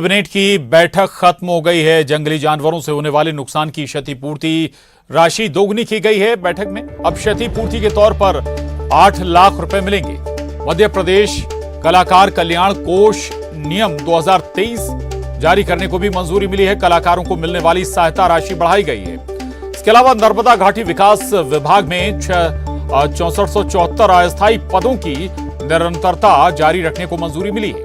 Cabinet की बैठक खत्म हो गई है। जंगली जानवरों से होने वाले नुकसान की क्षतिपूर्ति राशि दोगुनी की गई है। बैठक में अब क्षतिपूर्ति के तौर पर 8 लाख रुपए मिलेंगे। मध्य प्रदेश कलाकार कल्याण कोष नियम 2023 जारी करने को भी मंजूरी मिली है। कलाकारों को मिलने वाली सहायता राशि बढ़ाई गई है। इसके अलावा नर्मदा घाटी विकास विभाग में 6474 अस्थायी पदों की निरंतरता जारी रखने को मंजूरी मिली है।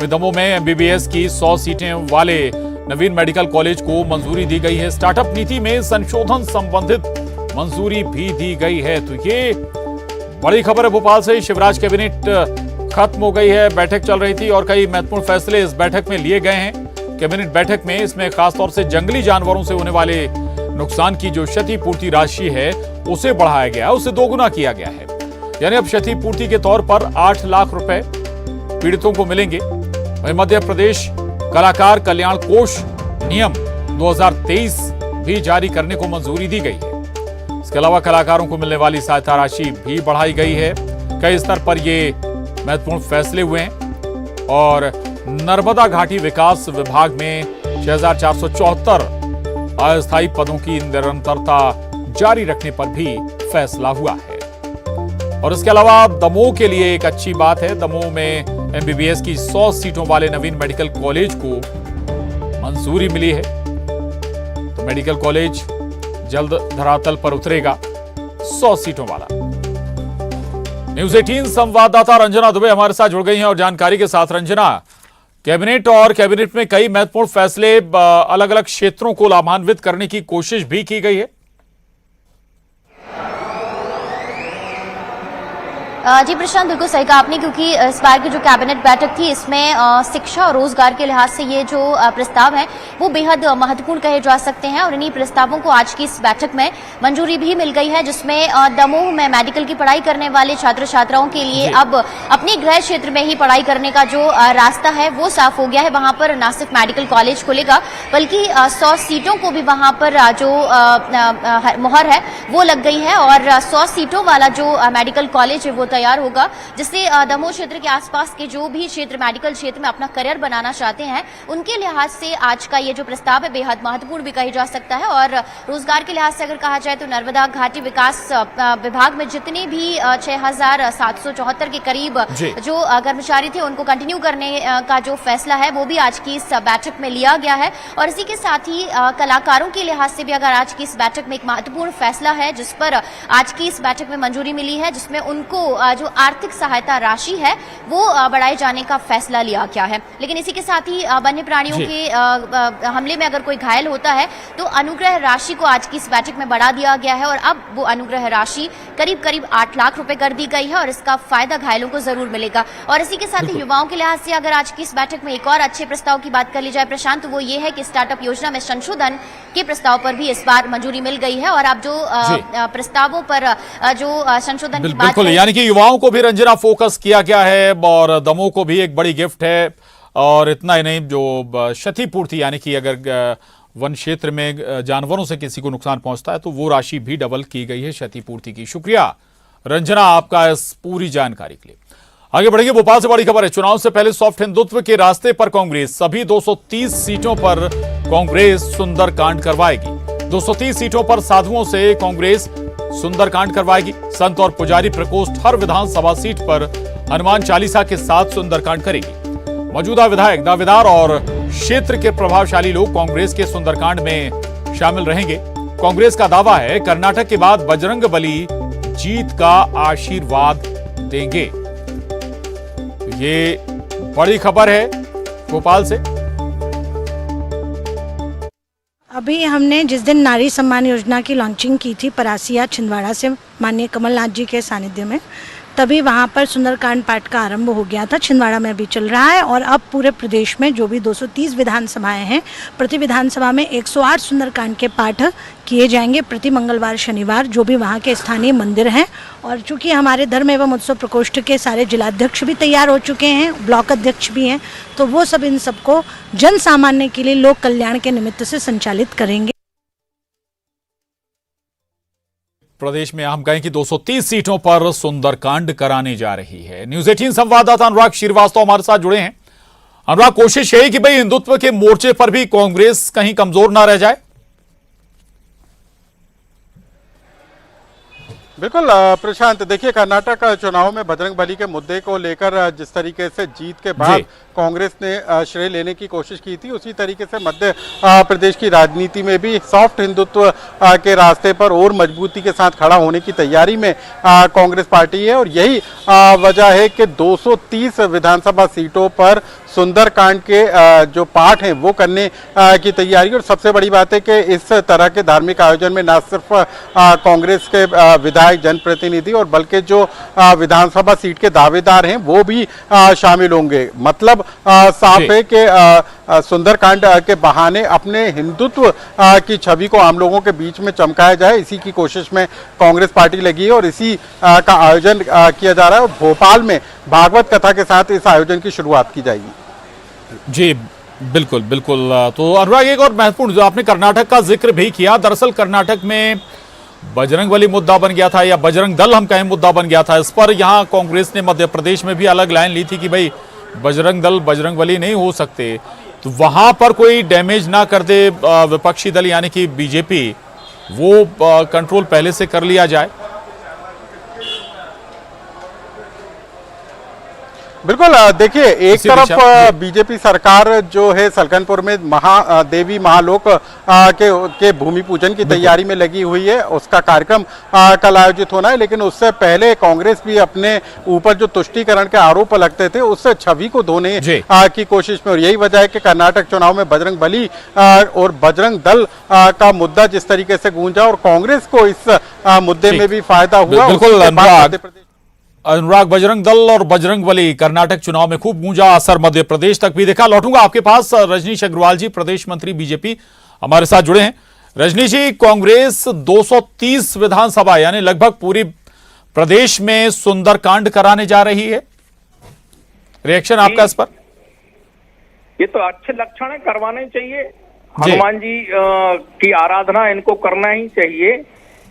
दमोह में एमबीबीएस की 100 सीटें वाले नवीन मेडिकल कॉलेज को मंजूरी दी गई है। स्टार्टअप नीति में संशोधन संबंधित मंजूरी भी दी गई है। तो ये बड़ी खबर है भोपाल से। शिवराज कैबिनेट खत्म हो गई है, बैठक चल रही थी और कई महत्वपूर्ण फैसले इस बैठक में लिए गए हैं। कैबिनेट बैठक में इसमें खासतौर से जंगली जानवरों से होने वाले नुकसान की जो क्षतिपूर्ति राशि है उसे बढ़ाया गया, उसे दोगुना किया गया है। यानी अब क्षतिपूर्ति के तौर पर 8 लाख रुपए पीड़ितों को मिलेंगे। वहीं मध्य प्रदेश कलाकार कल्याण कोष नियम 2023 भी जारी करने को मंजूरी दी गई है। इसके अलावा कलाकारों को मिलने वाली सहायता राशि भी बढ़ाई गई है। कई स्तर पर ये महत्वपूर्ण फैसले हुए हैं और नर्मदा घाटी विकास विभाग में 6474 अस्थायी पदों की निरंतरता जारी रखने पर भी फैसला हुआ है। और इसके अलावा दमोह के लिए एक अच्छी बात है। दमोह में एमबीबीएस की 100 सीटों वाले नवीन मेडिकल कॉलेज को मंजूरी मिली है। तो मेडिकल कॉलेज जल्द धरातल पर उतरेगा, 100 सीटों वाला। न्यूज़ 18 संवाददाता रंजना दुबे हमारे साथ जुड़ गई हैं और जानकारी के साथ। रंजना, कैबिनेट में कई महत्वपूर्ण फैसले अलग अलग क्षेत्रों को लाभान्वित करने की कोशिश भी की गई है। जी प्रशांत, बिल्कुल सही कहा आपने, क्योंकि इस बार की जो कैबिनेट बैठक थी इसमें शिक्षा और रोजगार के लिहाज से ये जो प्रस्ताव है वो बेहद महत्वपूर्ण कहे जा सकते हैं और इन्हीं प्रस्तावों को आज की इस बैठक में मंजूरी भी मिल गई है, जिसमें दमोह में मेडिकल की पढ़ाई करने वाले छात्र छात्राओं के लिए अब अपने गृह क्षेत्र में ही पढ़ाई करने का जो रास्ता है वो साफ हो गया है। वहां पर न सिर्फ मेडिकल कॉलेज खुलेगा बल्कि 100 सीटों को भी वहां पर जो मुहर है वो लग गई है और 100 सीटों वाला जो मेडिकल कॉलेज है वो तैयार होगा, जिससे दमोह क्षेत्र के आसपास के जो भी क्षेत्र मेडिकल क्षेत्र में अपना करियर बनाना चाहते हैं उनके लिहाज से आज का ये जो प्रस्ताव है बेहद महत्वपूर्ण भी कही जा सकता है। और रोजगार के लिहाज से अगर कहा जाए तो नर्मदा घाटी विकास विभाग में जितने भी 6774 के करीब जो कर्मचारी थे उनको कंटिन्यू करने का जो फैसला है वो भी आज की इस बैठक में लिया गया है। और इसी के साथ ही कलाकारों के लिहाज से भी अगर आज की इस बैठक में एक महत्वपूर्ण फैसला है जिस पर आज की इस बैठक में मंजूरी मिली है, जिसमें उनको जो आर्थिक सहायता राशि है वो बढ़ाए जाने का फैसला लिया गया है। लेकिन इसी के साथ ही वन्य प्राणियों के हमले में अगर कोई घायल होता है तो अनुग्रह राशि को आज की इस बैठक में बढ़ा दिया गया है और अब वो अनुग्रह राशि करीब 8 लाख रुपए कर दी गई है और इसका फायदा घायलों को जरूर मिलेगा। और इसी के साथ ही युवाओं के लिहाज से अगर आज की इस बैठक में एक और अच्छे प्रस्ताव की बात कर ली जाए प्रशांत, तो वो ये है कि स्टार्टअप योजना में संशोधन के प्रस्ताव पर भी इस बार मंजूरी मिल गई है। और अब जो प्रस्तावों पर जो संशोधन की बात, यानी कि युवाओं को भी रंजना फोकस किया गया है और दमोह को भी एक बड़ी गिफ्ट है। और इतना ही नहीं, जो क्षतिपूर्ति यानी कि अगर वन क्षेत्र में जानवरों से किसी को नुकसान पहुंचता है तो वो राशि भी डबल की गई है क्षतिपूर्ति की। शुक्रिया रंजना आपका इस पूरी जानकारी के लिए। आगे बढ़ेंगे, भोपाल से बड़ी खबर है। चुनाव से पहले सॉफ्ट हिंदुत्व के रास्ते पर कांग्रेस। सभी 230 सीटों पर कांग्रेस सुंदरकांड करवाएगी। 230 सीटों पर साधुओं से कांग्रेस सुंदरकांड करवाएगी। संत और पुजारी प्रकोष्ठ हर विधानसभा सीट पर हनुमान चालीसा के साथ सुंदरकांड करेगी। मौजूदा विधायक, दावेदार और क्षेत्र के प्रभावशाली लोग कांग्रेस के सुंदरकांड में शामिल रहेंगे। कांग्रेस का दावा है कर्नाटक के बाद बजरंगबली जीत का आशीर्वाद देंगे। ये बड़ी खबर है भोपाल से। अभी हमने जिस दिन नारी सम्मान योजना की लॉन्चिंग की थी परासिया छिंदवाड़ा से माननीय कमलनाथ जी के सानिध्य में, तभी वहाँ पर सुंदरकांड पाठ का आरंभ हो गया था। छिंदवाड़ा में भी चल रहा है और अब पूरे प्रदेश में जो भी 230 विधानसभाएं हैं प्रति विधानसभा में 108 सुंदरकांड के पाठ किए जाएंगे प्रति मंगलवार शनिवार, जो भी वहाँ के स्थानीय मंदिर हैं। और चूंकि हमारे धर्म एवं उत्सव प्रकोष्ठ के सारे जिलाध्यक्ष भी तैयार हो चुके हैं, ब्लॉक अध्यक्ष भी हैं, तो वो सब इन सबको जन सामान्य के लिए लोक कल्याण के निमित्त से संचालित करेंगे। प्रदेश में हम कहें कि 230 सीटों पर सुंदरकांड कराने जा रही है। न्यूज़ 18 संवाददाता अनुराग श्रीवास्तव हमारे साथ जुड़े हैं। अनुराग, कोशिश यही कि भाई हिंदुत्व के मोर्चे पर भी कांग्रेस कहीं कमजोर ना रह जाए। बिल्कुल प्रशांत, देखिए कर्नाटक चुनाव में बजरंगबली के मुद्दे को लेकर जिस तरीके से जीत के बाद कांग्रेस ने श्रेय लेने की कोशिश की थी, उसी तरीके से मध्य प्रदेश की राजनीति में भी सॉफ्ट हिंदुत्व के रास्ते पर और मजबूती के साथ खड़ा होने की तैयारी में कांग्रेस पार्टी है। और यही वजह है कि 230 विधानसभा सीटों पर सुंदरकांड के जो पाठ हैं वो करने की तैयारी। और सबसे बड़ी बात है कि इस तरह के धार्मिक आयोजन में न सिर्फ कांग्रेस के विधायक, जनप्रतिनिधि और बल्कि जो विधानसभा सीट के दावेदार हैं वो भी शामिल होंगे। मतलब साफ है कि सुंदरकांड के बहाने अपने हिंदुत्व की छवि को आम लोगों के बीच में चमकाया जाए, इसी की कोशिश में कांग्रेस पार्टी लगी है और इसी का आयोजन किया जा रहा है। और भोपाल में भागवत कथा के साथ इस आयोजन की शुरुआत की जाएगी। जी बिल्कुल बिल्कुल। तो अनुराग, एक और महत्वपूर्ण, जो आपने कर्नाटक का जिक्र भी किया, दरअसल कर्नाटक में बजरंगबली मुद्दा बन गया था, या बजरंग दल हम कहें मुद्दा बन गया था। इस पर यहां कांग्रेस ने मध्य प्रदेश में भी अलग लाइन ली थी कि भाई बजरंग दल बजरंगबली नहीं हो सकते, तो वहां पर कोई डैमेज ना कर दे विपक्षी दल यानी कि बीजेपी, वो कंट्रोल पहले से कर लिया जाए। बिल्कुल, देखिए एक तरफ बीजेपी सरकार जो है सलकनपुर में देवी महालोक के भूमि पूजन की तैयारी में लगी हुई है, उसका कार्यक्रम कल आयोजित होना है। लेकिन उससे पहले कांग्रेस भी अपने ऊपर जो तुष्टीकरण के आरोप लगते थे उससे छवि को धोने की कोशिश में, और यही वजह है कि कर्नाटक चुनाव में बजरंगबली और बजरंग दल का मुद्दा जिस तरीके से गूंजा और कांग्रेस को इस मुद्दे में भी फायदा हुआ। बिल्कुल अनुराग, बजरंग दल और बजरंगबली कर्नाटक चुनाव में खूब गूंजा, असर मध्य प्रदेश तक भी देखा। लौटूंगा आपके पास, रजनीश अग्रवाल जी, प्रदेश मंत्री बीजेपी हमारे साथ जुड़े हैं। रजनीश जी, कांग्रेस 230 विधानसभा यानी लगभग पूरी प्रदेश में सुंदरकांड कराने जा रही है, रिएक्शन आपका इस पर? ये तो अच्छे लक्षण है, करवाने चाहिए। हनुमान जी की आराधना इनको करना ही चाहिए,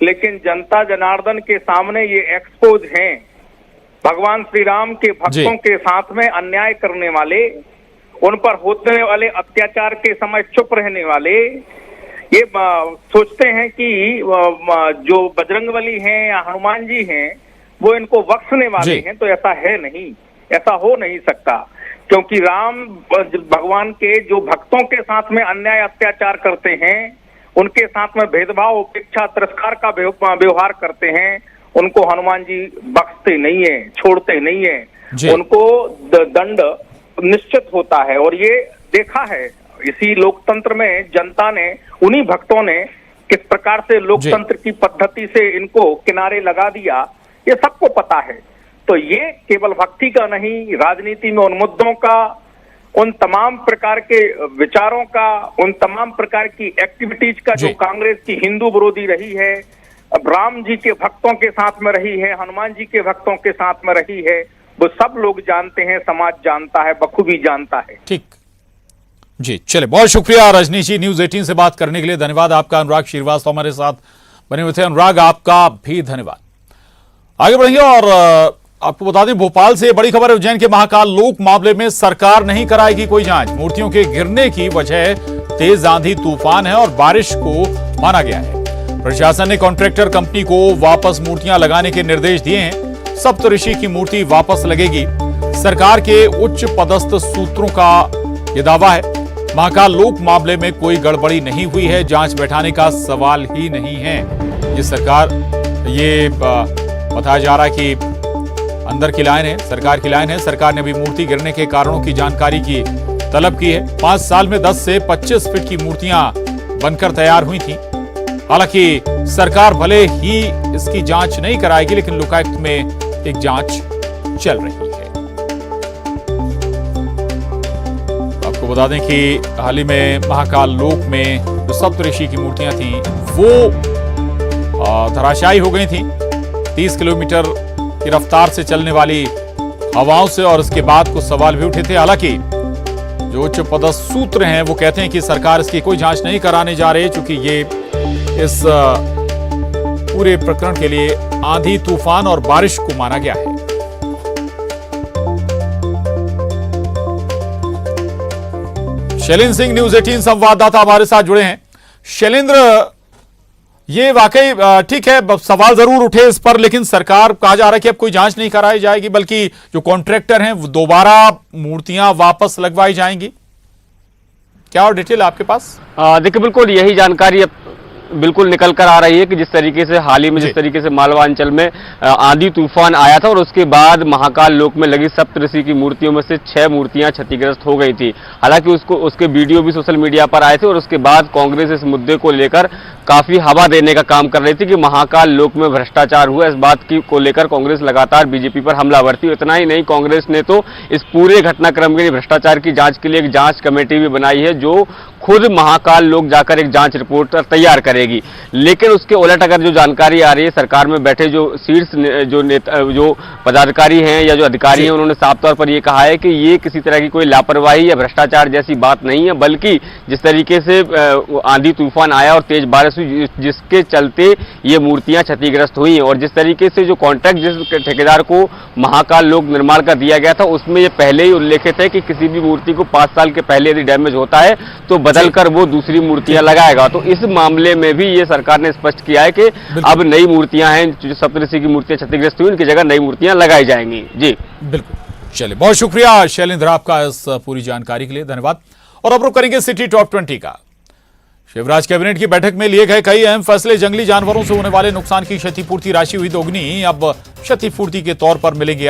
लेकिन जनता जनार्दन के सामने ये एक्सपोज हैं। भगवान श्री राम के भक्तों के साथ में अन्याय करने वाले, उन पर होने वाले अत्याचार के समय चुप रहने वाले, ये सोचते हैं कि जो बजरंगबली हैं या हनुमान जी हैं वो इनको बख्शने वाले हैं, तो ऐसा है नहीं, ऐसा हो नहीं सकता। क्योंकि राम भगवान के जो भक्तों के साथ में अन्याय अत्याचार करते हैं, उनके साथ में भेदभाव, उपेक्षा, तिरस्कार का व्यवहार करते हैं, उनको हनुमान जी बख्शते नहीं है, छोड़ते नहीं है, उनको दंड निश्चित होता है। और ये देखा है इसी लोकतंत्र में, जनता ने, उन्हीं भक्तों ने किस प्रकार से लोकतंत्र की पद्धति से इनको किनारे लगा दिया, ये सबको पता है। तो ये केवल भक्ति का नहीं, राजनीति में उन मुद्दों का, उन तमाम प्रकार के विचारों का, उन तमाम प्रकार की एक्टिविटीज का जो कांग्रेस की हिंदू विरोधी रही है, अब राम जी के भक्तों के साथ में रही है, हनुमान जी के भक्तों के साथ में रही है, वो सब लोग जानते हैं, समाज जानता है, बखूबी जानता है। ठीक जी, चले, बहुत शुक्रिया रजनीश जी, न्यूज 18 से बात करने के लिए धन्यवाद आपका। अनुराग श्रीवास्तव हमारे साथ बने हुए थे। अनुराग, आपका भी धन्यवाद। आगे बढ़ेंगे और आपको बता दें, भोपाल से बड़ी खबर है। उज्जैन के महाकाल लोक मामले में सरकार नहीं कराएगी कोई जांच। मूर्तियों के गिरने की वजह तेज आंधी तूफान है और बारिश को माना गया है। प्रशासन ने कॉन्ट्रैक्टर कंपनी को वापस मूर्तियां लगाने के निर्देश दिए हैं। सप्तऋषि की मूर्ति वापस लगेगी। सरकार के उच्च पदस्थ सूत्रों का यह दावा है। महाकाल लोक मामले में कोई गड़बड़ी नहीं हुई है, जांच बैठाने का सवाल ही नहीं है। ये सरकार, ये बताया जा रहा है कि अंदर की लाइन है, सरकार की लाइन है। सरकार ने भी मूर्ति गिरने के कारणों की जानकारी की तलब की है। 5 साल में 10 से 25 फीट की मूर्तियां बनकर तैयार हुई थी। हालांकि सरकार भले ही इसकी जांच नहीं कराएगी, लेकिन लोकायुक्त में एक जांच चल रही है। आपको बता दें कि हाल ही में महाकाल लोक में जो सप्तऋषि की मूर्तियां थी वो धराशायी हो गई थी 30 किलोमीटर की रफ्तार से चलने वाली हवाओं से, और इसके बाद कुछ सवाल भी उठे थे। हालांकि जो उच्च पदस्थ सूत्र हैं वो कहते हैं कि सरकार इसकी कोई जांच नहीं कराने जा रही, क्योंकि ये इस पूरे प्रकरण के लिए आंधी, तूफान और बारिश को माना गया है। शैलेंद्र सिंह न्यूज 18 संवाददाता हमारे साथ जुड़े हैं। शैलेंद्र, ये वाकई ठीक है, सवाल जरूर उठे इस पर, लेकिन सरकार कहा जा रहा है कि अब कोई जांच नहीं कराई जाएगी, बल्कि जो कॉन्ट्रैक्टर हैं वो दोबारा मूर्तियां वापस लगवाई जाएंगी। क्या और डिटेल आपके पास? देखिए, बिल्कुल यही जानकारी अब बिल्कुल निकल कर आ रही है कि जिस तरीके से हाल ही में जिस तरीके से मालवा अंचल में आंधी तूफान आया था और उसके बाद महाकाल लोक में लगी सप्तऋषि की मूर्तियों में से 6 मूर्तियां क्षतिग्रस्त हो गई थी। हालांकि उसके वीडियो भी सोशल मीडिया पर आए थे और उसके बाद कांग्रेस इस मुद्दे को लेकर काफी हवा देने का काम कर रही थी कि महाकाल लोक में भ्रष्टाचार हुआ। इस बात को लेकर कांग्रेस लगातार बीजेपी पर हमलावर थी। इतना ही नहीं, कांग्रेस ने तो इस पूरे घटनाक्रम के भ्रष्टाचार की जांच के लिए एक जांच कमेटी भी बनाई है जो खुद महाकाल लोक जाकर एक जांच रिपोर्ट तैयार करेगी। लेकिन उसके उलट अगर जो जानकारी आ रही है, सरकार में बैठे जो शीर्ष जो पदाधिकारी हैं या जो अधिकारी हैं, उन्होंने साफ तौर पर यह कहा है कि ये किसी तरह की कोई लापरवाही या भ्रष्टाचार जैसी बात नहीं है, बल्कि जिस तरीके से आंधी तूफान आया और तेज बारिश हुई जिसके चलते ये मूर्तियां क्षतिग्रस्त हुई हैं, और जिस तरीके से जो कॉन्ट्रैक्ट जिस ठेकेदार को महाकाल लोक निर्माण का दिया गया था उसमें ये पहले ही उल्लेखित है कि किसी भी मूर्ति को 5 साल के पहले यदि डैमेज होता है तो बदलकर वो दूसरी मूर्तियां लगाएगा। तो इस मामले में भी ये सरकार ने स्पष्ट किया है कि अब नई मूर्तियां हैं, जो सप्तऋषि की मूर्तियां क्षतिग्रस्त हुई उनकी जगह नई मूर्तियां लगाई जाएंगी। जी बिल्कुल, चलिए, बहुत शुक्रिया शैलेंद्र आपका इस पूरी जानकारी के लिए, धन्यवाद। और अब रुक करेंगे सिटी टॉप 20 का। शिवराज कैबिनेट की बैठक में लिए गए कई अहम फैसले। जंगली जानवरों से होने वाले नुकसान की क्षतिपूर्ति राशि हुई दोगुनी, अब क्षतिपूर्ति के तौर पर मिलेंगे